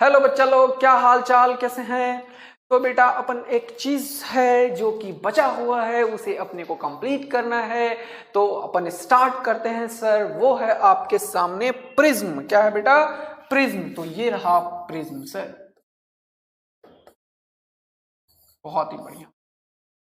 Hello बच्चा लोग, क्या हाल चाल, कैसे हैं? तो बेटा अपन एक चीज है जो कि बचा हुआ है उसे अपने को कंप्लीट करना है, तो अपन स्टार्ट करते हैं सर। वो है आपके सामने प्रिज्म। क्या है बेटा? प्रिज्म। तो ये रहा प्रिज्म सर, बहुत ही बढ़िया।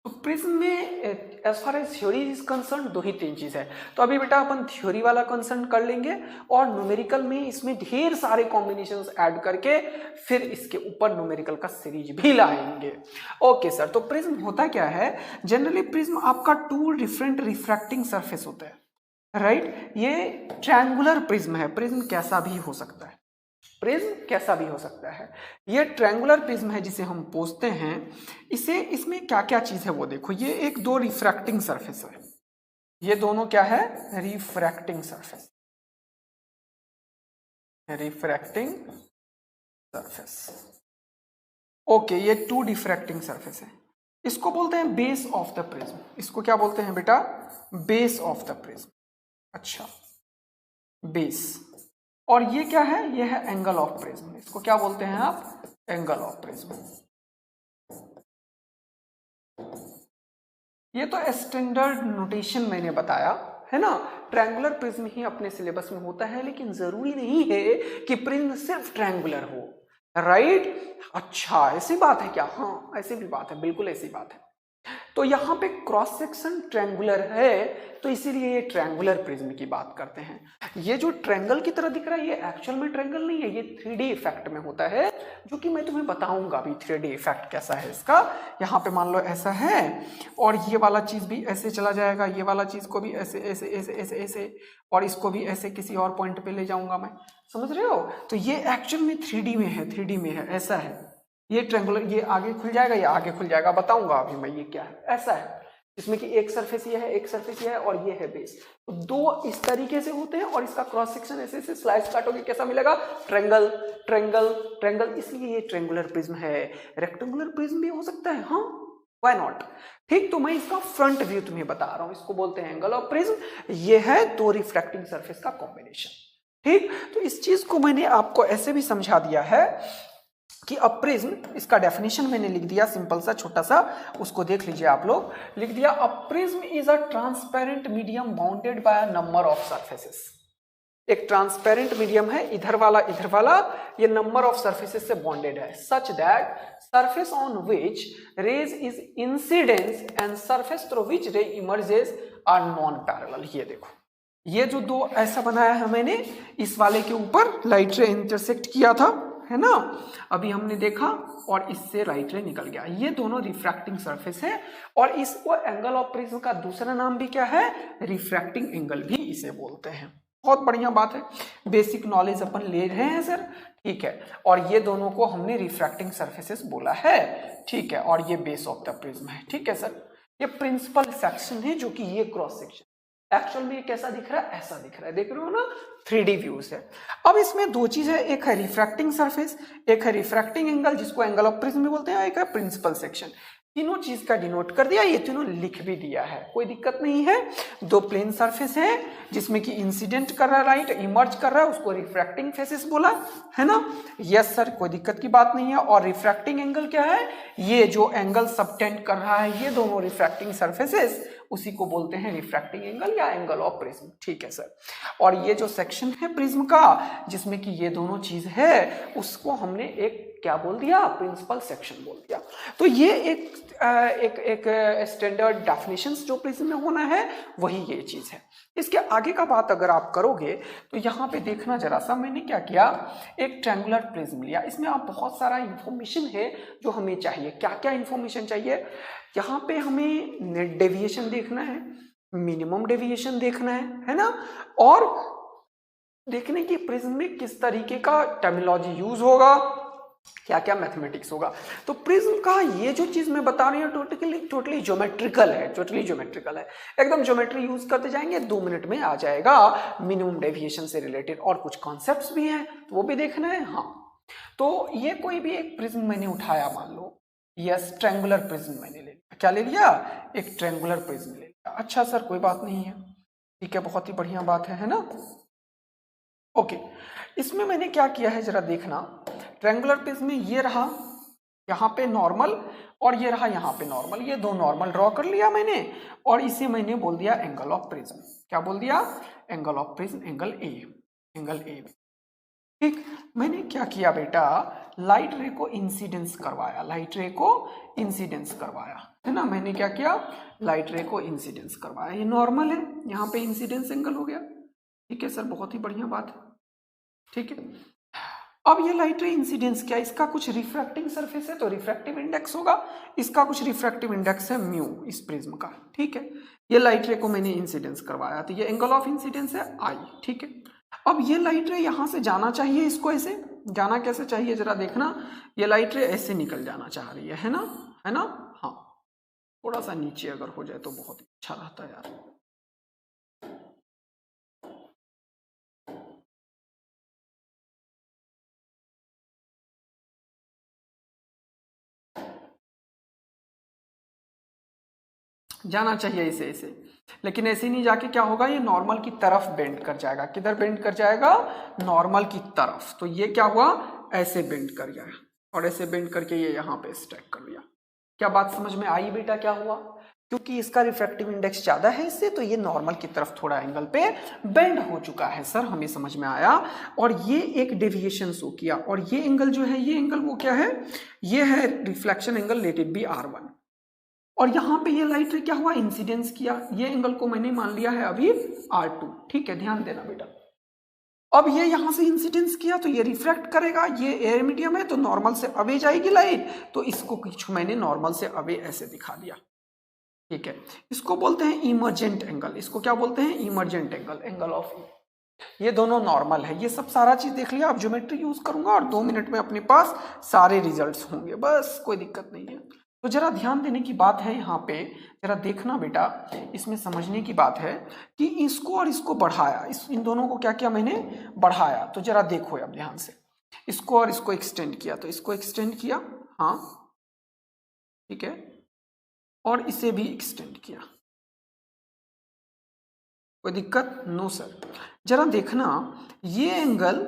तो प्रिज्म में as far as theory is concern दो ही तीन चीज है। तो अभी बेटा अपन थ्योरी वाला कंसर्न कर लेंगे और न्यूमेरिकल में इसमें ढेर सारे कॉम्बिनेशंस ऐड करके फिर इसके ऊपर न्यूमेरिकल का सीरीज भी लाएंगे। ओके सर, तो प्रिज्म होता क्या है? जनरली प्रिज्म आपका टू डिफरेंट रिफ्रैक्टिंग सरफेस होता है, राइट? ये ट्रायंगुलर प्रिज्म है। प्रिज्म कैसा भी हो सकता है, प्रिज्म कैसा भी हो सकता है। ये ट्रायंगुलर प्रिज्म है जिसे हम पूछते हैं। इसे इसमें क्या क्या चीज है वो देखो। ये एक दो रिफ्रैक्टिंग सरफेस है, ये दोनों क्या है? Refracting surface, refracting surface. Okay, ये टू डिफ्रैक्टिंग सरफेस है। इसको बोलते हैं बेस ऑफ द प्रिज्म। इसको क्या बोलते हैं बेटा? Base of the prism. अच्छा, बेस। और ये क्या है? ये है एंगल ऑफ प्रिज्म। इसको क्या बोलते हैं आप? Angle of prism. ये तो स्टैंडर्ड नोटेशन मैंने बताया है ना। ट्रायंगुलर प्रिज्म ही अपने सिलेबस में होता है, लेकिन जरूरी नहीं है कि प्रिज्म सिर्फ ट्रायंगुलर हो, राइट? अच्छा, ऐसी बात है क्या? हाँ, ऐसी भी बात है, बिल्कुल ऐसी बात है। तो यहां पे क्रॉस सेक्शन ट्रायंगुलर है, तो इसीलिए ये ट्रायंगुलर प्रिज्म की बात करते हैं। ये जो ट्रायंगल की तरह दिख रहा है ये एक्चुअल में ट्रायंगल नहीं है, ये 3D इफेक्ट में होता है, जो कि मैं तुम्हें बताऊंगा अभी 3D इफेक्ट कैसा है इसका। यहाँ पे मान लो ऐसा है और ये वाला चीज भी ऐसे चला जाएगा, ये वाला चीज को भी ऐसे ऐसे ऐसे ऐसे ऐसे, और इसको भी ऐसे किसी और पॉइंट पे ले जाऊंगा मैं, समझ रहे हो? तो ये एक्चुअल में 3D में है, 3D में है, ऐसा है। ये ट्रायंगुलर, ये आगे खुल जाएगा, ये आगे खुल जाएगा, बताऊंगा अभी मैं ये क्या है। ऐसा है इसमें कि एक सरफेस ये है, एक सरफेस ये है और ये है बेस। तो दो इस तरीके से होते हैं और इसका क्रॉस सेक्शन ऐसे ऐसे स्लाइस काटोगे कैसा मिलेगा? Triangle triangle triangle. इसलिए ये ट्रायंगुलर प्रिज्म है। रेक्टेंगुलर प्रिज्म भी हो सकता है, हाँ, व्हाई नॉट। ठीक, तो मैं इसका फ्रंट व्यू तुम्हें बता रहा हूं। इसको बोलते हैं एंगल ऑफ प्रिज्म। ये है दो रिफ्रैक्टिंग सरफेस का कॉम्बिनेशन। ठीक, तो इस चीज को मैंने आपको ऐसे भी समझा दिया है कि अ प्रिज्म, इसका डेफिनेशन मैंने लिख दिया सिंपल सा छोटा सा, उसको देख लीजिए आप लोग। लिख दिया, a prism is a transparent medium bounded by a number of surfaces. एक ट्रांसपेरेंट मीडियम है, इधर वाला, ये नंबर ऑफ सरफेसेस से बॉन्डेड है, such that surface on which rays is incidence and surface through which ray emerges are non parallel. ये देखो, ये जो दो ऐसा बनाया है मैंने, इस वाले के ऊपर लाइट रे इंटरसेक्ट किया था, है ना, अभी हमने देखा, और इससे राइट रे निकल गया। ये दोनों रिफ्रैक्टिंग सरफेस है और इसको एंगल ऑफ प्रिज्म का दूसरा नाम भी क्या है? रिफ्रैक्टिंग एंगल भी इसे बोलते हैं। बहुत बढ़िया बात है, बेसिक नॉलेज अपन ले रहे हैं सर, ठीक है। और ये दोनों को हमने रिफ्रैक्टिंग सरफेसेस बोला है, ठीक है। और ये बेस ऑफ द प्रिज्म है, ठीक है सर। ये प्रिंसिपल सेक्शन है, जो कि ये क्रॉस सेक्शन एक्चुअल में ये कैसा दिख रहा है? ऐसा दिख रहा है, देख रहे हो ना, 3D व्यूज है। अब इसमें दो चीज है, एक है रिफ्रैक्टिंग सरफेस, एक है रिफ्रैक्टिंग एंगल जिसको एंगल ऑफ प्रिज्म भी बोलते हैं, एक है प्रिंसिपल सेक्शन। तीनों चीज का डिनोट कर दिया, ये तीनों लिख भी दिया है, कोई दिक्कत नहीं है। दो प्लेन सरफेस है जिसमें कि इंसिडेंट कर रहा है लाइट, इमर्ज कर रहा है, उसको रिफ्रैक्टिंग फेसेस बोला है ना। यस सर, कोई दिक्कत की बात नहीं है। और रिफ्रैक्टिंग एंगल क्या है? ये जो एंगल सबटेंड कर रहा है, ये दोनों रिफ्रैक्टिंग सरफेसेस, उसी को बोलते हैं रिफ्रैक्टिंग एंगल या एंगल ऑफ प्रिज्म, ठीक है सर। और ये जो सेक्शन है प्रिज्म का जिसमें कि ये दोनों चीज है, उसको हमने एक क्या बोल दिया? प्रिंसिपल सेक्शन बोल दिया। तो ये एक स्टैंडर्ड डेफिनेशंस जो प्रिज्म में होना है, वही ये चीज है। इसके आगे का बात अगर आप करोगे तो यहाँ पे देखना जरा सा, मैंने क्या किया, एक ट्रायंगुलर प्रिज्म लिया। इसमें आप बहुत सारा इंफॉर्मेशन है जो हमें चाहिए। क्या क्या इंफॉर्मेशन चाहिए? यहाँ पे हमें नेट डेविएशन देखना है, मिनिमम डेविएशन देखना है ना, और देखने की प्रिज्म में किस तरीके का टर्मिनोलॉजी यूज होगा, क्या क्या मैथमेटिक्स होगा। तो प्रिज्म का ये जो चीज मैं बता रही हूँ टोटली ज्योमेट्रिकल है, टोटली ज्योमेट्रिकल है, एकदम ज्योमेट्री यूज करते जाएंगे, 2 मिनट में आ जाएगा मिनिमम डेविएशन से रिलेटेड। और कुछ कॉन्सेप्ट्स भी हैं तो वो भी देखना है। हाँ, तो ये कोई भी एक प्रिज्म मैंने उठाया, मान लो यस ट्रायंगुलर प्रिज्म मैंने ले लिया। क्या ले लिया? एक ट्रायंगुलर प्रिज्म ले लिया। अच्छा सर, कोई बात नहीं है, ठीक है, बहुत ही बढ़िया बात है ना। ओके, इसमें मैंने क्या किया है जरा देखना ट्रायंगुलर प्रिज्म में ये रहा यहाँ पे नॉर्मल और ये रहा यहाँ पे नॉर्मल, ये दो नॉर्मल ड्रॉ कर लिया मैंने और इसे मैंने बोल दिया एंगल ऑफ प्रिज्म। क्या बोल दिया? Angle of prism, angle A, angle A. ठीक, मैंने क्या किया बेटा, लाइट रे को इंसिडेंस करवाया, लाइट रे को इंसिडेंस करवाया, है ना। मैंने क्या किया, लाइट रे को इंसिडेंस करवाया। ये नॉर्मल है, यहाँ पे इंसिडेंस एंगल हो गया। ठीक है सर, बहुत ही बढ़िया बात है। ठीक है, अब ये लाइट रे इंसिडेंस क्या, इसका कुछ रिफ्रैक्टिंग सरफेस है तो रिफ्रैक्टिव इंडेक्स होगा, इसका कुछ रिफ्रैक्टिव इंडेक्स है म्यू इस प्रिज्म का। ठीक है, ये लाइट रे को मैंने इंसिडेंस करवाया तो ये एंगल ऑफ इंसिडेंस है आई। ठीक है, अब ये लाइट रे यहां से जाना चाहिए, इसको ऐसे जाना कैसे चाहिए जरा देखना, ये लाइट रे ऐसे निकल जाना चाह रही है ना, है ना। हाँ, थोड़ा सा नीचे अगर हो जाए तो बहुत अच्छा रहता है यार। जाना चाहिए इसे ऐसे, लेकिन ऐसे नहीं जाके क्या होगा, ये नॉर्मल की तरफ बेंड कर जाएगा। किधर बेंड कर जाएगा? नॉर्मल की तरफ। तो ये क्या हुआ, ऐसे बेंड कर गया और ऐसे बेंड करके ये यहाँ पे स्टैक कर लिया। क्या बात समझ में आई बेटा? क्या हुआ, क्योंकि इसका रिफ्रैक्टिव इंडेक्स ज्यादा है इससे, तो ये नॉर्मल की तरफ थोड़ा एंगल पे बेंड हो चुका है। सर हमें समझ में आया। और ये एक डेविएशन शो किया और ये एंगल जो है, ये एंगल वो क्या है, ये है reflection angle, late it B R1। और यहां पे ये लाइट रे क्या हुआ, इंसिडेंस किया, ये एंगल को मैंने मान लिया है अभी R2। ठीक है, ध्यान देना बेटा। अब ये यहां से इंसिडेंस किया तो ये रिफ्रैक्ट करेगा, ये एयर मीडियम है तो नॉर्मल से अवे जाएगी लाइट, तो इसको कुछ मैंने नॉर्मल से अवे ऐसे दिखा दिया। ठीक है, इसको बोलते हैं इमर्जेंट एंगल। इसको क्या बोलते हैं? इमर्जेंट एंगल, एंगल ऑफ ई। ये दोनों नॉर्मल है। ये सब सारा चीज देख लिया। अब ज्योमेट्री यूज करूंगा और 2 मिनट में अपने पास सारे रिजल्ट्स होंगे, बस कोई दिक्कत नहीं है। तो जरा ध्यान देने की बात है यहाँ पे, जरा देखना बेटा, इसमें समझने की बात है कि इसको और इसको बढ़ाया, इन दोनों को क्या किया मैंने, बढ़ाया। तो जरा देखो अब ध्यान से, इसको और इसको एक्सटेंड किया, तो इसको एक्सटेंड किया, हाँ ठीक है, और इसे भी एक्सटेंड किया। कोई दिक्कत? No sir. जरा देखना, ये एंगल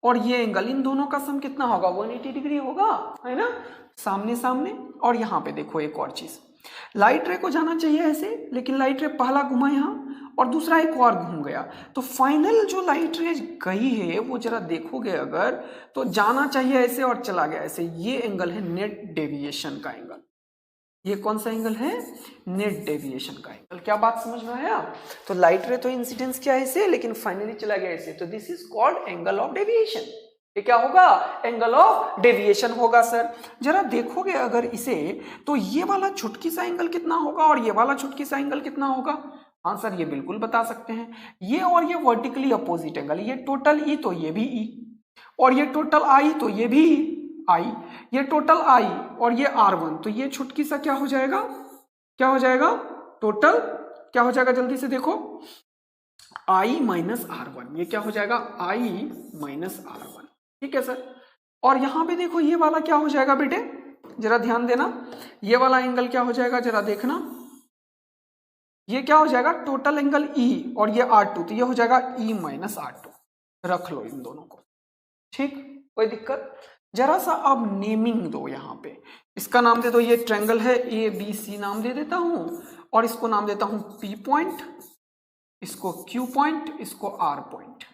और ये एंगल, इन दोनों का सम कितना होगा? 180 डिग्री होगा, है ना, सामने सामने। और यहाँ पे देखो एक और चीज, लाइट रे को जाना चाहिए ऐसे, लेकिन लाइट रे पहला घुमा यहाँ और दूसरा एक और घूम गया, तो फाइनल जो लाइट रे गई है वो जरा देखोगे अगर, तो जाना चाहिए ऐसे और चला गया ऐसे। ये एंगल है नेट डेविएशन का एंगल। ये कौन सा एंगल है? नेट डेविएशन का एंगल। क्या बात समझ में आया? तो लाइट रे तो इंसिडेंस किया ऐसे, लेकिन फाइनली चला गया ऐसे, तो this is called angle of deviation. ये क्या होगा? एंगल ऑफ डेविएशन होगा सर। जरा देखोगे अगर इसे, तो ये वाला छुटकी सा एंगल कितना होगा और ये वाला छुटकी सा एंगल कितना होगा? हाँ सर, ये बिल्कुल बता सकते हैं। ये और ये वर्टिकली अपोजिट एंगल, ये टोटल ई तो ये भी ई, और ये टोटल आई तो ये भी आई, ये टोटल आई और ये R1, तो ये छुटकी सा क्या हो जाएगा? क्या हो जाएगा? टोटल क्या हो जाएगा? जल्दी से देखो, I माइनस R1, ये क्या हो जाएगा? I minus R1। ठीक है सर। और यहां पे देखो, ये वाला क्या हो जाएगा बेटे, जरा ध्यान देना, ये वाला एंगल क्या हो जाएगा जरा देखना, ये क्या हो जाएगा? टोटल एंगल E और ये R2, तो ये हो जाएगा E माइनस R2। रख लो इन दोनों को। ठीक, कोई दिक्कत? जरा सा अब नेमिंग दो यहाँ पे, इसका नाम दे दो, ये ट्रायंगल है ABC नाम दे देता हूं, और इसको नाम देता हूं P पॉइंट, इसको Q पॉइंट, इसको R पॉइंट,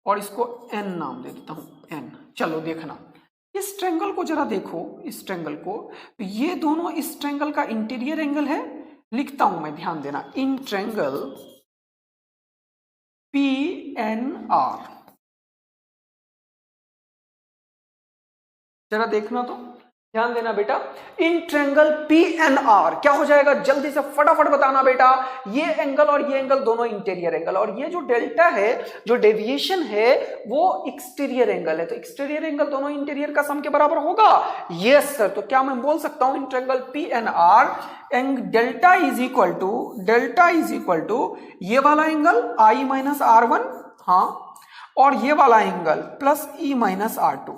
और इसको N नाम दे देता हूं N। चलो देखना, इस ट्रायंगल को जरा देखो, इस ट्रायंगल को, तो ये दोनों इस ट्रायंगल का इंटीरियर एंगल है। लिखता हूं मैं, ध्यान देना, इन ट्रायंगल PNR। जरा देखना तो, ध्यान देना बेटा, इन ट्रायंगल PNR क्या हो जाएगा? जल्दी से फटाफट बताना बेटा। ये एंगल और ये एंगल दोनों इंटीरियर एंगल, और ये जो डेल्टा है, जो डेविएशन है, वो एक्सटीरियर एंगल है, तो एक्सटीरियर एंगल दोनों इंटीरियर का सम के बराबर होगा। Yes sir. तो क्या मैं बोल सकता हूं in triangle PNR delta is equal to ये वाला एंगल I माइनस R1, हाँ, और ये वाला angle plus E minus R2,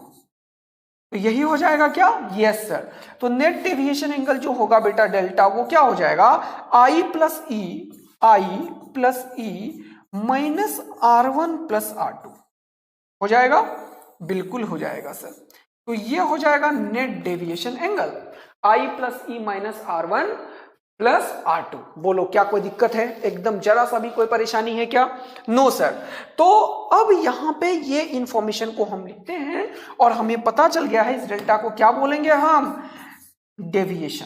तो यही हो जाएगा क्या? Yes sir. तो नेट डेविएशन एंगल जो होगा बेटा डेल्टा, वो क्या हो जाएगा? I plus E minus R1 plus R2 हो जाएगा। बिल्कुल हो जाएगा सर। तो ये हो जाएगा नेट डेविएशन एंगल आई plus E minus R1 plus R2। बोलो क्या कोई दिक्कत है? एकदम जरा सा भी कोई परेशानी है क्या? No sir. तो अब यहां पे ये इंफॉर्मेशन को हम लिखते हैं और हमें पता चल गया है इस डेल्टा को क्या बोलेंगे हम? Deviation,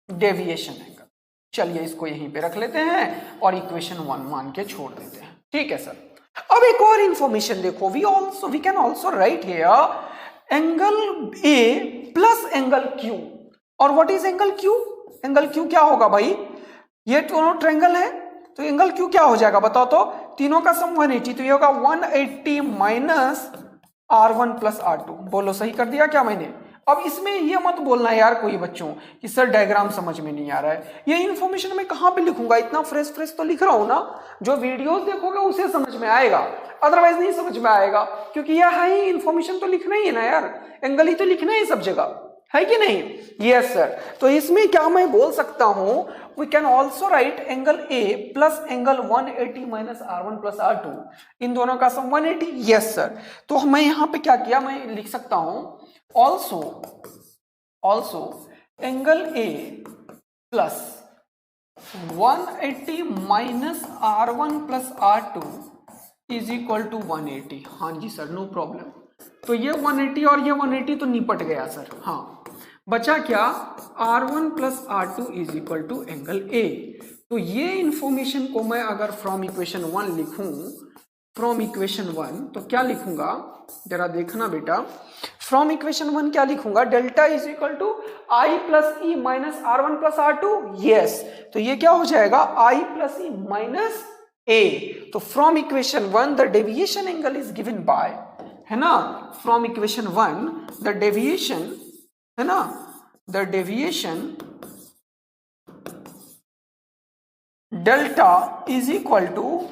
deviation angle. चलिए इसको यहीं पे रख लेते हैं और इक्वेशन 1 मान के छोड़ देते हैं। ठीक है सर। अब एक और इंफॉर्मेशन देखो, we can also write here angle A plus angle Q. और what is angle Q? Angle Q क्या होगा भाई? ये दोनों ट्रायंगल है तो एंगल क्यू क्या हो जाएगा बताओ तो? तीनों का सम 180, तो ये होगा 180 माइनस R1 प्लस R2। बोलो सही कर दिया क्या मैंने? अब इसमें ये मत बोलना यार कोई बच्चों कि सर डायग्राम समझ में नहीं आ रहा है। ये इन्फॉर्मेशन मैं कहां पे लिखूंगा? इतना फ्रेश तो लिख रहा हूं ना, जो वीडियोस देखोगे उसे समझ में आएगा, अदरवाइज नहीं समझ में आएगा। क्योंकि यह है ही इन्फॉर्मेशन तो लिखना ही है ना यार, एंगल ही तो लिखना है सब जगह, है कि नहीं? Yes sir. तो इसमें क्या मैं बोल सकता हूं? We can also write angle A plus angle 180 minus R1 plus R2, इन दोनों का सम 180। Yes sir. तो मैं यहां पे क्या किया, मैं लिख सकता हूं also angle A plus 180 minus R1 plus R2 is equal to 180। हाँ जी सर, नो प्रॉब्लम। तो ये 180 और ये 180 तो निपट गया सर। हाँ, बचा क्या? R1 plus R2 is equal to angle A। तो ये इंफॉर्मेशन को मैं अगर फ्रॉम इक्वेशन 1 लिखूं, फ्रॉम इक्वेशन 1 तो क्या लिखूंगा जरा देखना बेटा। फ्रॉम इक्वेशन 1 क्या लिखूंगा? Delta is equal to I plus E minus R1 plus R2। Yes, तो ये क्या हो जाएगा? I plus E minus A. तो from equation 1 the deviation angle is given by, है ना, फ्रॉम इक्वेशन 1 द डेविएशन, है ना, the deviation delta is equal to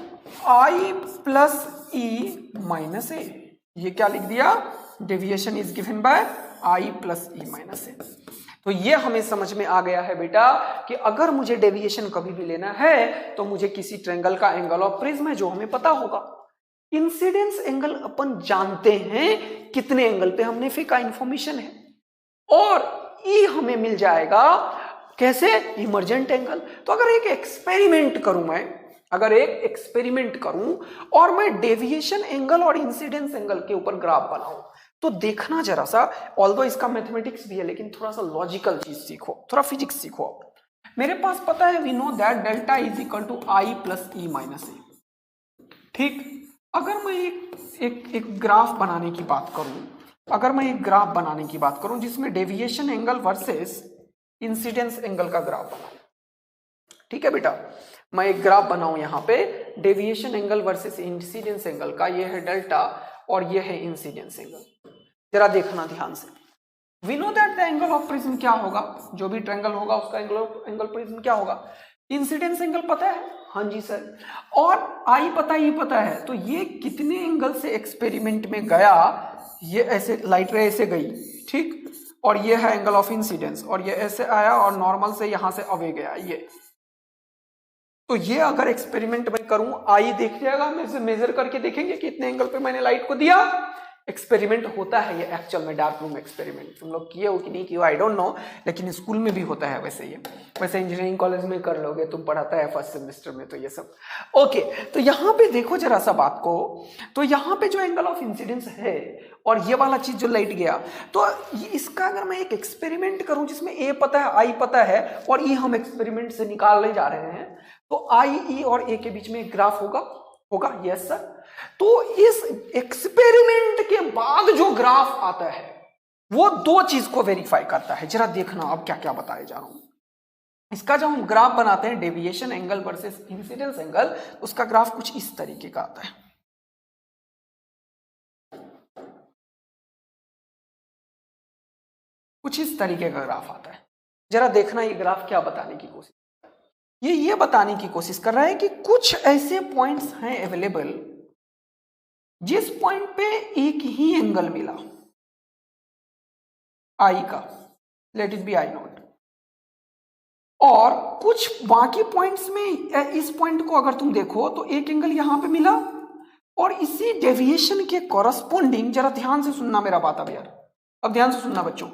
I plus E minus A. ये क्या लिख दिया? Deviation is given by I plus E minus A. तो ये हमें समझ में आ गया है बेटा कि अगर मुझे डेविएशन कभी भी लेना है तो मुझे किसी ट्रायंगल का एंगल ऑफ प्रिज्म है जो हमें पता होगा। इंसिडेंस एंगल अपन जानते हैं कितने एंगल पे हमने फेंका, इंफॉर्मेशन है। और ई हमें मिल जाएगा कैसे? Emergent angle. तो अगर एक एक्सपेरिमेंट करूं मैं, अगर एक एक्सपेरिमेंट करूं और मैं डेविएशन एंगल और इंसिडेंस एंगल के ऊपर ग्राफ बनाऊं, तो देखना जरा सा, ऑल्दो इसका मैथमेटिक्स भी है लेकिन थोड़ा सा लॉजिकल चीज सीखो, थोड़ा फिजिक्स सीखो। मेरे पास पता है, we know that delta is equal to I plus E minus A. ठीक, अगर मैं एक ग्राफ बनाने की बात करूं, अगर मैं एक ग्राफ बनाने की बात करूं जिसमें deviation angle versus incidence angle का ग्राफ बनाऊं, ठीक है बेटा, मैं एक ग्राफ बनाऊं यहां पे deviation angle versus incidence angle का। ये है डेल्टा और ये है इंसिडेंस एंगल। जरा देखना ध्यान से। We know that the angle of prism क्या होगा? जो भी ट्रायंगल होगा उसका एंगल प्रिज्म क्या होगा? इंसिडेंस एंगल पता है? हाँ जी सर। और आई पता, ये पता है। तो ये कितने एंगल से एक्सपेरिमेंट में गया? ये ऐसे लाइट रे ऐसे गई, ठीक, और ये है एंगल ऑफ इंसिडेंस, और ये ऐसे आया और नॉर्मल से यहां से अवे गया ये। तो ये अगर एक्सपेरिमेंट में करूं, आई देख जाएगा, मेजर करके देखेंगे कि इतने एंगल पे मैंने लाइट को दिया। एक्सपेरिमेंट होता है ये एक्चुअल में, डार्क रूम एक्सपेरिमेंट। तुम लोग किए हो कि नहीं किए हो आई डोंट नो, लेकिन स्कूल में भी होता है वैसे। ये वैसे इंजीनियरिंग कॉलेज में कर लोगे, तुम पढ़ाता है फर्स्ट सेमेस्टर में तो ये सब। ओके, तो यहाँ पे देखो जरा सा बात को। तो यहाँ पे जो एंगल ऑफ इंसिडेंस है और ये वाला चीज जो लाइट गया, तो इसका अगर मैं एक एक्सपेरिमेंट करूं जिसमें ए पता है, आई पता है और ई हम एक्सपेरिमेंट से निकालने जा रहे हैं, तो आई, ई और ए के बीच में एक ग्राफ होगा। Yes sir. तो इस एक्सपेरिमेंट के बाद जो ग्राफ आता है वो दो चीज को वेरीफाई करता है। जरा देखना अब क्या क्या बताया जा रहा हूं। इसका जब हम ग्राफ बनाते हैं deviation angle versus incidence angle, उसका ग्राफ कुछ इस तरीके का आता है। कुछ इस तरीके का ग्राफ आता है। जरा देखना ये ग्राफ क्या बताने की कोशिश, ये बताने की कोशिश कर रहा है कि कुछ ऐसे पॉइंट्स हैं अवेलेबल जिस पॉइंट पे एक ही एंगल मिला आई का, let it be I nought, और कुछ बाकी पॉइंट्स में इस पॉइंट को अगर तुम देखो तो एक एंगल यहां पे मिला और इसी डेविएशन के कॉरस्पॉन्डिंग, जरा ध्यान से सुनना मेरा बात अब यार, अब ध्यान से सुनना बच्चों,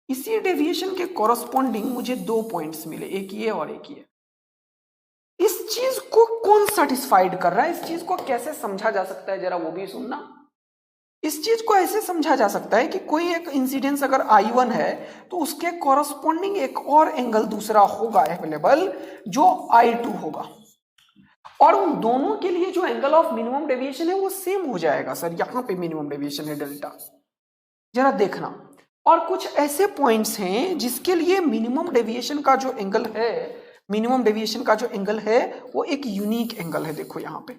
इसी डेविएशन के कॉरस्पॉन्डिंग मुझे 2 पॉइंट्स मिले, एक ये और एक ये। इस चीज को कौन सेटिस्फाइड कर रहा है, इस चीज को कैसे समझा जा सकता है, जरा वो भी सुनना। इस चीज को ऐसे समझा जा सकता है कि कोई एक इंसिडेंस अगर I1 है तो उसके कॉरस्पॉन्डिंग एक और एंगल दूसरा होगा अवेलेबल जो I2 होगा, और उन दोनों के लिए जो एंगल ऑफ मिनिमम डेविएशन है वो सेम हो जाएगा। सर यहाँ पे मिनिमम डेविएशन है डेल्टा, जरा देखना। और कुछ ऐसे पॉइंट्स हैं जिसके लिए मिनिमम डेविएशन का जो एंगल है, मिनिमम डेविएशन का जो एंगल है वो एक यूनिक एंगल है। देखो यहाँ पे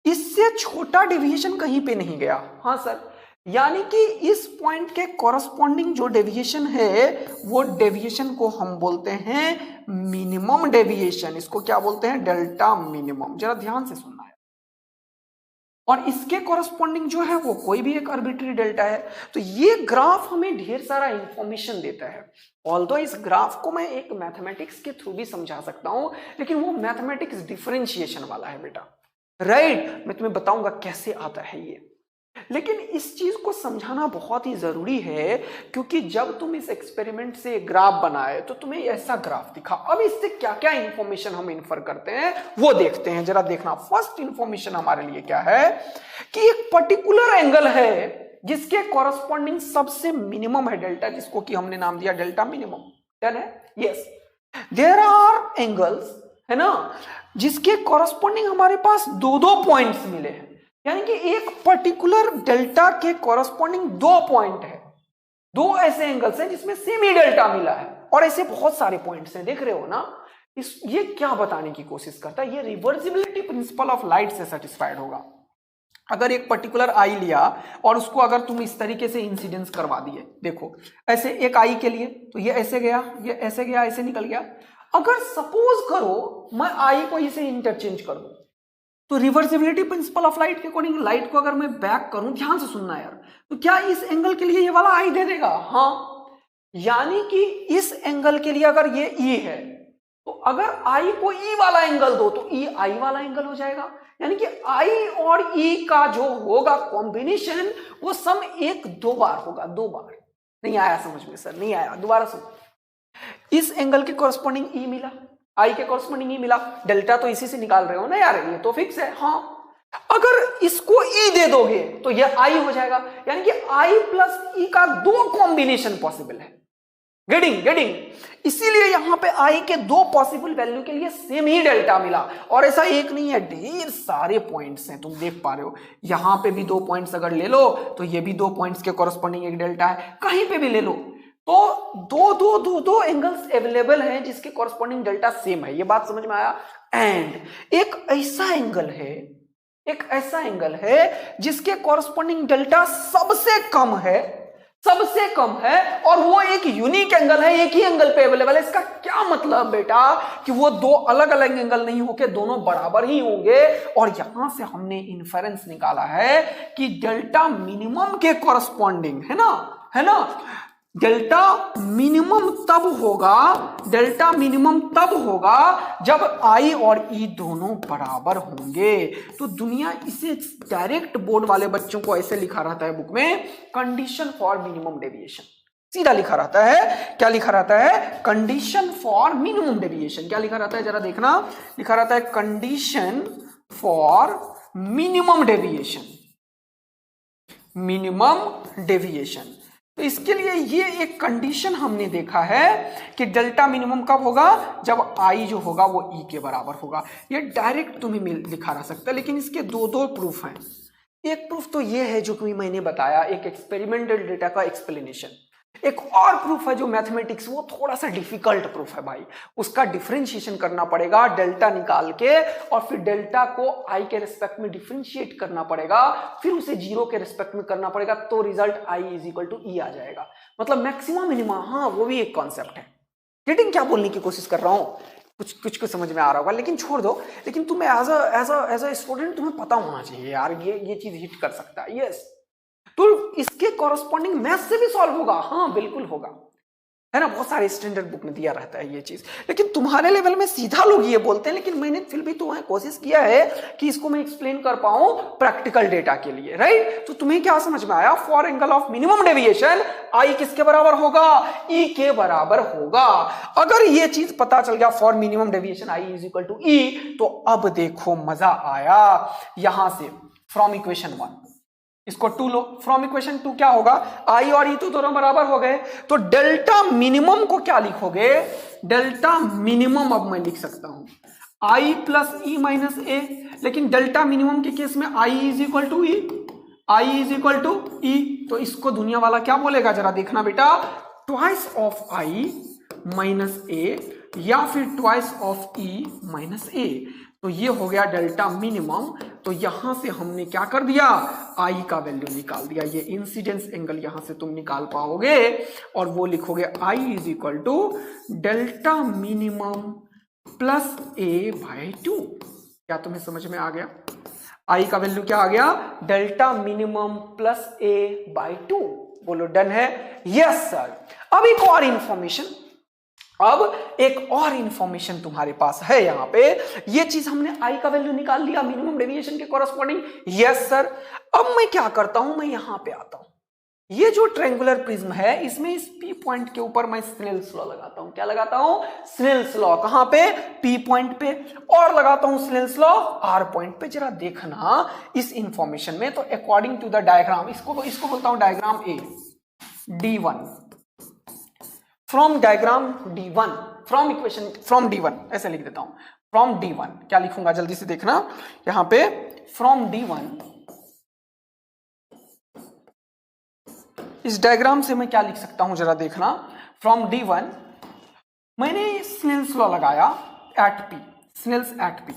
इससे छोटा डेविएशन कहीं पे नहीं गया। हाँ सर, यानी कि इस पॉइंट के कॉरस्पॉन्डिंग जो डेविएशन है वो डेविएशन को हम बोलते हैं मिनिमम डेविएशन। इसको क्या बोलते हैं, डेल्टा मिनिमम। जरा ध्यान से सुनना है। और इसके कॉरस्पॉन्डिंग जो है वो कोई भी एक आर्बिट्री डेल्टा है। तो ये ग्राफ हमें ढेर सारा इंफॉर्मेशन देता है। ऑल्दो इस ग्राफ को मैं एक मैथमेटिक्स के थ्रू भी समझा सकता हूं, लेकिन वो मैथमेटिक्स डिफरेंशिएशन वाला है बेटा, राइट। मैं तुम्हें बताऊंगा कैसे आता है ये, लेकिन इस चीज को समझाना बहुत ही जरूरी है, क्योंकि जब तुम इस एक्सपेरिमेंट से ग्राफ बनाए तो तुम्हें ऐसा ग्राफ दिखा। अब इससे क्या क्या इंफॉर्मेशन हम इन्फर करते हैं वो देखते हैं। जरा देखना, फर्स्ट इंफॉर्मेशन हमारे लिए क्या है कि एक पर्टिकुलर एंगल है जिसके कॉरस्पॉन्डिंग सबसे मिनिमम है डेल्टा, जिसको कि हमने नाम दिया डेल्टा मिनिमम। डन है? यस, देयर आर एंगल्स, है ना, जिसके कॉरस्पॉन्डिंग हमारे पास 2-2 पॉइंट्स मिले हैं। यानी कि एक पर्टिकुलर डेल्टा के कॉरस्पॉन्डिंग 2 पॉइंट है, 2 ऐसे एंगल्स हैं जिसमें सेम ही डेल्टा मिला है, और ऐसे बहुत सारे पॉइंट्स हैं। देख रहे हो ना, ये क्या बताने की कोशिश करता है, ये रिवर्सिबिलिटी प्रिंसिपल ऑफ लाइट से सेटिस्फाइड होगा। अगर एक पर्टिकुलर आई लिया और उसको अगर तुम इस तरीके से इंसिडेंस करवा दिए, देखो ऐसे एक आई के लिए, तो ये ऐसे गया, ये ऐसे गया, ऐसे निकल गया। अगर सपोज करो मैं आई को इसे इंटरचेंज कर दूं, तो रिवर्सिबिलिटी प्रिंसिपल ऑफ लाइट के अकॉर्डिंग लाइट को अगर मैं बैक करूं, ध्यान से सुनना यार, तो क्या इस एंगल के लिए ये वाला आई दे देगा? हाँ, यानी कि इस एंगल के लिए अगर ये ई है, तो अगर आई को ई वाला एंगल दो तो ई आई वाला एंगल हो जाएगा। यानी कि आई और ई का जो होगा कॉम्बिनेशन वो सम 1-2 बार होगा, 2 बार। नहीं आया समझ में सर? नहीं आया, दोबारा सुन। इस एंगल के कॉरस्पॉन्डिंग ई मिला, आई के कॉरस्पॉन्डिंग ई मिला, डेल्टा तो इसी से निकाल रहे हो ना यार, ये तो फिक्स है। हाँ, अगर इसको ई दे दोगे तो ये आई हो जाएगा। यानी कि आई प्लस ई का 2 कॉम्बिनेशन पॉसिबल है। गेटिंग? इसीलिए यहां पे आई के 2 पॉसिबल वैल्यू के लिए सेम ही डेल्टा मिला। और ऐसा एक नहीं है, ढेर सारे पॉइंट्स हैं, तुम देख पा रहे हो। यहां पे भी 2 पॉइंट्स अगर ले लो तो ये भी 2 पॉइंट्स के कॉरस्पॉन्डिंग एक डेल्टा है, कहीं पे भी ले लो तो 2 एंगल्स अवेलेबल हैं जिसके कॉरस्पॉन्डिंग डेल्टा सेम है। ये बात समझ में आया? एंड एक ऐसा एंगल है जिसके कॉरस्पॉन्डिंग डेल्टा सबसे कम है, और वो एक यूनिक एंगल है, एक ही एंगल पे अवेलेबल है। इसका क्या मतलब बेटा कि वो 2 अलग अलग एंगल नहीं होके दोनों बराबर ही होंगे। और यहां से हमने इन्फेरेंस निकाला है कि डेल्टा मिनिमम के कॉरस्पॉन्डिंग, है ना, डेल्टा मिनिमम तब होगा जब आई और ई दोनों बराबर होंगे। तो दुनिया इसे डायरेक्ट बोर्ड वाले बच्चों को ऐसे लिखा रहता है बुक में, कंडीशन फॉर मिनिमम डेविएशन। सीधा लिखा रहता है, क्या लिखा रहता है? Condition for minimum deviation. क्या लिखा रहता है जरा देखना, लिखा रहता है कंडीशन फॉर मिनिमम डेविएशन। तो इसके लिए ये एक कंडीशन हमने देखा है कि डेल्टा मिनिमम कब होगा? जब आई जो होगा वो ई के बराबर होगा। ये डायरेक्ट तुम्हें लिखा रह सकता है, लेकिन इसके 2 प्रूफ हैं। एक प्रूफ तो ये है जो कि मैंने बताया, एक एक्सपेरिमेंटल डेटा का एक्सप्लेनेशन। एक और प्रूफ है जो मैथमेटिक्स, वो थोड़ा सा डिफिकल्ट प्रूफ है भाई। उसका डिफरेंशिएशन करना पड़ेगा डेल्टा निकाल के, और फिर डेल्टा को आई के रिस्पेक्ट में डिफरेंशिएट करना पड़ेगा, फिर उसे 0 के रिस्पेक्ट में करना पड़ेगा, तो result I is equal to E आ जाएगा। मतलब मैक्सिमम मिनिमा। हाँ, वो भी एक कॉन्सेप्ट है। गेटिंग? क्या बोलने की कोशिश कर रहा हूं? कुछ समझ में आ रहा होगा, लेकिन छोड़ दो। लेकिन तुम्हें एज अ स्टूडेंट तुम्हें पता होना चाहिए यार, ये चीज हिट कर सकता है। यस, तो इसके कॉरस्पॉन्डिंग मैथ से भी सॉल्व होगा। हाँ बिल्कुल होगा। है ना, बहुत सारे स्टैंडर्ड बुक में दिया रहता है ये चीज, लेकिन तुम्हारे लेवल में सीधा लोग ये बोलते हैं, लेकिन मैंने फिर भी तुम्हें कोशिश किया है कि इसको मैं एक्सप्लेन कर पाऊं प्रैक्टिकल डेटा के लिए, राइट। तो तुम्हें क्या समझ में आया, for angle of minimum deviation I किसके बराबर होगा, ई के बराबर होगा। अगर ये चीज पता चल गया for minimum deviation I is equal to E, तो अब देखो मजा आया। यहां से फ्रॉम इक्वेशन 1 इसको 2 लो, फ्रॉम इक्वेशन 2 क्या होगा, आई और ई तो दोनों बराबर हो गए, तो डेल्टा मिनिमम को क्या लिखोगे, डेल्टा मिनिमम अब मैं लिख सकता हूं आई प्लस ई माइनस ए, लेकिन डेल्टा मिनिमम के केस में I is equal to E, I is equal to E, तो इसको दुनिया वाला क्या बोलेगा जरा देखना बेटा, twice of I minus A या फिर twice of E minus A, तो ये हो गया डेल्टा मिनिमम। तो यहां से हमने क्या कर दिया, आई का वैल्यू निकाल दिया, ये इंसिडेंस एंगल यहां से तुम निकाल पाओगे और वो लिखोगे I is equal to delta minimum plus A by 2। क्या तुम्हें समझ में आ गया, आई का वैल्यू क्या आ गया, delta minimum plus A by 2, बोलो डन है, यस सर। अब एक और इंफॉर्मेशन, अब एक और इंफॉर्मेशन तुम्हारे पास है यहां पे, ये चीज हमने आई का वैल्यू निकाल लिया मिनिमम डेविएशन के कॉरस्पॉन्डिंग, यस सर। अब मैं क्या करता हूं, मैं यहां पे आता हूं, ये जो ट्रायंगुलर प्रिज्म है इसमें इस पी पॉइंट के ऊपर मैं स्नेल्स लॉ लगाता हूं, क्या लगाता हूं, स्नेल्स लॉ, कहां पे, पी पॉइंट पे, और लगाता हूं स्नेल्स लॉ आर पॉइंट पे। जरा देखना इस इंफॉर्मेशन में, तो अकॉर्डिंग टू द डायग्राम, इसको बोलता हूं diagram A, D1 from diagram D1 from equation from D1 ऐसे लिख देता हूं, फ्रॉम D1 क्या लिखूंगा जल्दी से देखना, यहां पे फ्रॉम D1, इस डायग्राम से मैं क्या लिख सकता हूं जरा देखना, फ्रॉम D1 मैंने स्नेल्स लॉ लगाया at P, Snell's at P,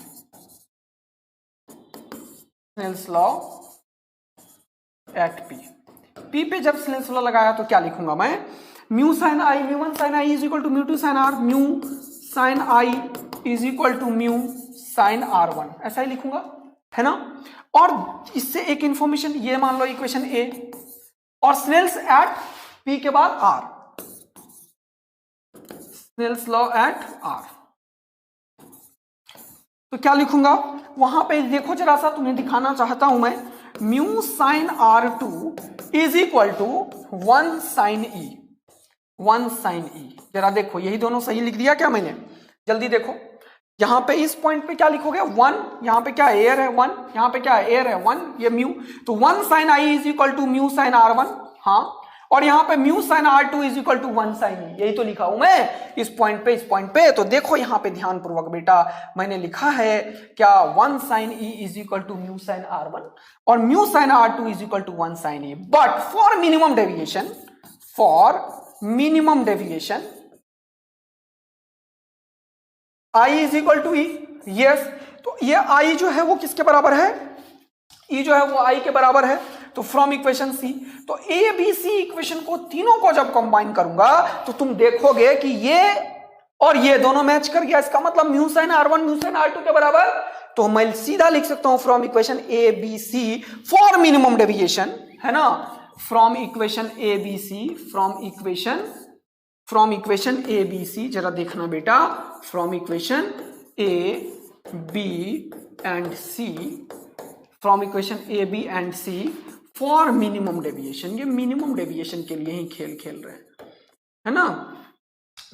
Snell's law at P पे जब स्नेल्स लॉ लगाया तो क्या लिखूंगा मैं, mu sine I, mu 1 sine I is equal to mu 2 sine R, mu sine I is equal to mu sine R1, ऐसा ही लिखूंगा, है ना। और इससे एक इंफॉर्मेशन ये मान लो इक्वेशन ए, और स्नेल्स एट P के बाद R, Snell's law at R, तो क्या लिखूंगा वहां पे देखो जरा सा, तुम्हें दिखाना चाहता हूं मैं, mu sine R2 is equal to 1 sine E, 1 sine E, जरा देखो यही दोनों सही लिख दिया क्या मैंने, जल्दी देखो यहां पे इस पॉइंट पे क्या लिखोगे 1, यहां पे क्या एयर है 1, यहां पे क्या एयर है 1, ये म्यू, तो 1 sine I is equal to mu sine R1, हाँ, और यहां पे mu sine R2 is equal to 1 sine E, यही तो लिखा हूं मैं इस पॉइंट पे। तो देखो यहां पे ध्यान पूर्वक बेटा, मैंने लिखा है क्या 1 sine E is equal to mu sine R1 और mu sine R2 is equal to 1 sine E, but for minimum deviation, for minimum deviation I is equal to E, yes, तो ये I जो है वो किसके बराबर है, E जो है वो I के बराबर है, तो फ्रॉम इक्वेशन C, तो ए बी सी इक्वेशन को तीनों को जब कंबाइन करूंगा तो तुम देखोगे कि ये और ये दोनों मैच कर गया, इसका मतलब mu sine R1 mu sine R2 के बराबर, तो मैं सीधा लिख सकता हूं from equation A B C for minimum deviation, है ना, from equation A B C, from equation A B C, जरा देखना बेटा, from equation A B and C, from equation A B and C for minimum deviation, ये minimum deviation के लिए ही खेल खेल रहे हैं, है ना।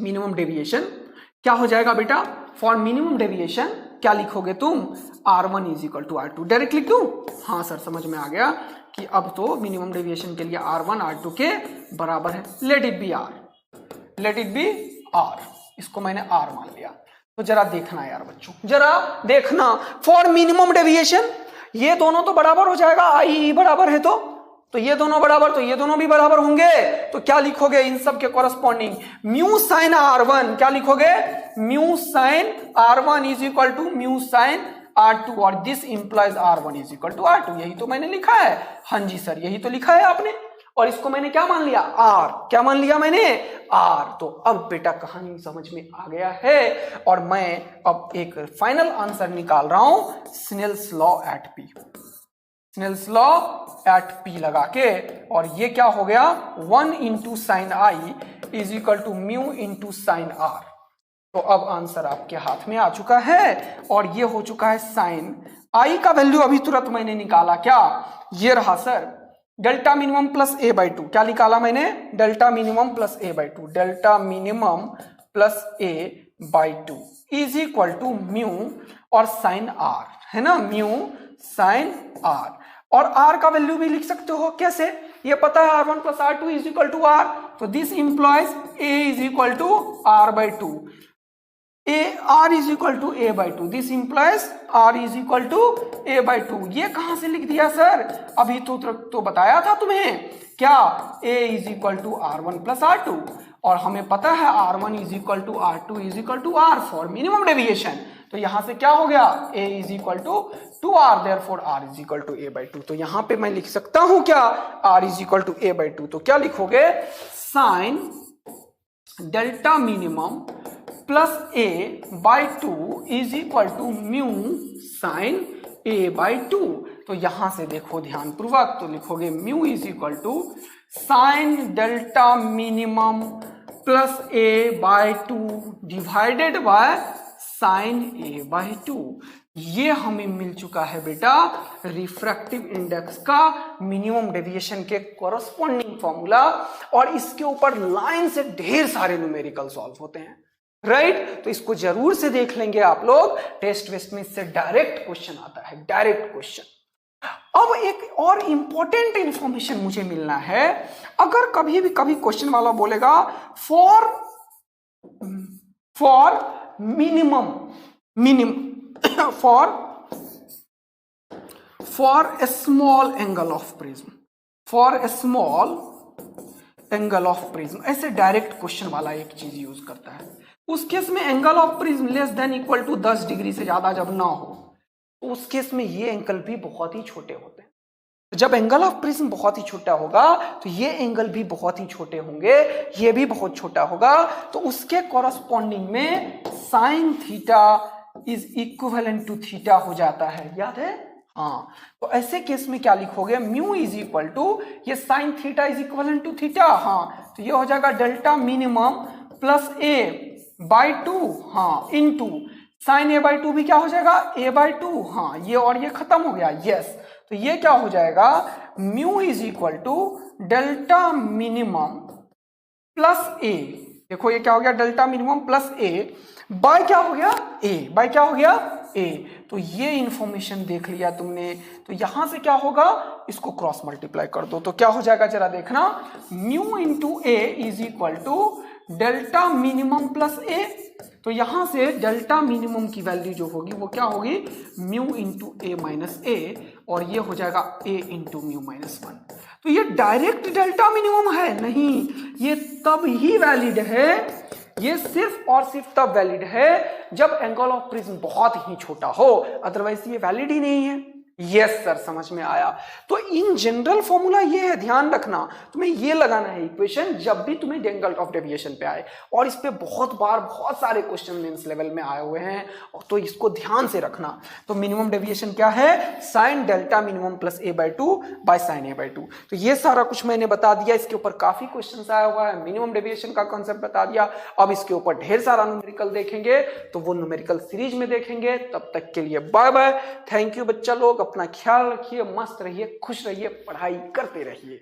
मिनिमम डेविएशन क्या हो जाएगा बेटा, फॉर मिनिमम डेविएशन क्या लिखोगे तुम, R1 is equal to R2, direct लिख दूं, हाँ सर समझ में आ गया कि अब तो मिनिमम डेविएशन के लिए R1 R2 के बराबर है, late it B R, late it B R, इसको मैंने R मान लिया। तो जरा देखना यार बच्चों, जरा देखना, फॉर मिनिमम डेविएशन ये दोनों तो बराबर हो जाएगा, आई बराबर है तो ये दोनों बराबर, तो ये दोनों भी बराबर होंगे, तो क्या लिखोगे इन सब के कॉरस्पॉन्डिंग, म्यू साइन R1, क्या लिखोगे, mu sine R1 is equal to mu sine R2, और this implies R1 is equal to R2, यही तो मैंने लिखा है, हाँ जी सर यही तो लिखा है आपने, और इसको मैंने क्या मान लिया, R, क्या मान लिया मैंने, R। तो अब बेटा कहानी समझ में आ गया है, और मैं अब एक फाइनल आंसर निकाल रहा हूं, Snell's law at P, Snell's law at P लगा के, और ये क्या हो गया 1 into sine I is equal to mu into sine R. तो अब आंसर आपके हाथ में आ चुका है और ये हो चुका है साइन आई का वैल्यू अभी तुरंत मैंने निकाला, क्या ये रहा sir delta minimum plus A by two. क्या निकाला मैंने? Delta minimum plus A by two, delta minimum plus A by two is equal to mu और साइन आर, है ना, म्यू साइन आर। और आर का वैल्यू भी लिख सकते हो, कैसे? ये पता है R one plus R two is equal to R, तो this implies A is equal to R by two, A R is equal to A by two, this implies R is equal to A by two. ये कहां से लिख दिया sir? अभी तो बताया था तुम्हें, क्या A is equal to R one plus R two, और हमें पता है R one is equal to R two is equal to R for minimum deviation. तो यहां से क्या हो गया? A is equal to R, therefore R is equal to A by two. तो यहां पे मैं लिख सकता हूं क्या? R is equal to A by two. तो क्या लिखोगे? Sine delta minimum plus A by two is equal to mu sine A by two. तो यहां से देखो ध्यान पूर्वक, तो लिखोगे mu is equal to sine delta minimum plus A by two divided by sine A by two. ये हमें मिल चुका है बेटा रिफ्रैक्टिव इंडेक्स का मिनिमम डेविएशन के कॉरस्पॉन्डिंग फॉर्मूला, और इसके ऊपर लाइन से ढेर सारे न्यूमेरिकल सॉल्व होते हैं, राइट? तो इसको जरूर से देख लेंगे आप लोग, टेस्ट वेस्ट में इससे डायरेक्ट क्वेश्चन आता है, डायरेक्ट क्वेश्चन। अब एक और इंपॉर्टेंट इंफॉर्मेशन मुझे मिलना है, अगर कभी भी कभी क्वेश्चन वाला बोलेगा for minimum for a small angle of prism, for a small angle of prism, ऐसे डायरेक्ट क्वेश्चन वाला एक चीज यूज करता है। उस केस में angle of prism less than equal to 10 degree से ज्यादा जब ना हो, तो उस केस में ये एंगल भी बहुत ही छोटे होते हैं। जब एंगल ऑफ प्रिज्म बहुत ही छोटा होगा तो ये एंगल भी बहुत ही छोटे होंगे, ये भी बहुत छोटा होगा, तो उसके कॉरस्पॉन्डिंग में sine theta is equivalent to theta हो जाता है, याद है? हाँ, तो ऐसे केस में क्या लिखोगे? म्यू इज इक्वल टू, ये sine theta is equivalent to theta, हाँ, तो ये हो जाएगा delta minimum plus A by two, हाँ, into sine A by two भी क्या हो जाएगा? ए बाई टू, हाँ, ये और ये खत्म हो गया, यस। तो ये क्या हो जाएगा? Mu is equal to delta minimum plus A, देखो ये क्या हो गया? Delta minimum plus A by क्या हो गया? ए बाय क्या हो गया? ए। तो ये इंफॉर्मेशन देख लिया तुमने, तो यहां से क्या होगा? इसको क्रॉस मल्टीप्लाई कर दो, तो क्या हो जाएगा जरा देखना, mu into A is equal to delta minimum plus A. तो यहां से डेल्टा मिनिमम की वैल्यू जो होगी वो क्या होगी? म्यू इंटू ए माइनस ए, और ये हो जाएगा ए इंटू म्यू माइनस वन। तो ये डायरेक्ट डेल्टा मिनिमम है? नहीं, ये तब ही वैलिड है, ये सिर्फ और सिर्फ तब वैलिड है जब एंगल ऑफ प्रिज्म बहुत ही छोटा हो, अदरवाइज ये वैलिड ही नहीं है। यस सर, समझ में आया। तो इन जनरल फॉर्मूला ये है, ध्यान रखना, तुम्हें ये लगाना है इक्वेशन जब भी तुम्हें एंगल ऑफ डेविएशन पे आए, और इस पे बहुत बार बहुत सारे क्वेश्चन मेंस लेवल में आए हुए हैं, तो इसको ध्यान से रखना। तो मिनिमम डेविएशन क्या है? Sign delta minimum plus A by to bye sine A by two. तो ये सारा कुछ मैंने बता दिया, इसके ऊपर काफी क्वेश्चन आया हुआ है, मिनिमम डेविएशन का कॉन्सेप्ट बता दिया। अब इसके ऊपर ढेर सारा न्यूमेरिकल देखेंगे, तो वो न्यूमेरिकल सीरीज में देखेंगे। तब तक के लिए बाय बाय, थैंक यू बच्चा लोग, अपना ख्याल रखिए, मस्त रहिए, खुश रहिए, पढ़ाई करते रहिए।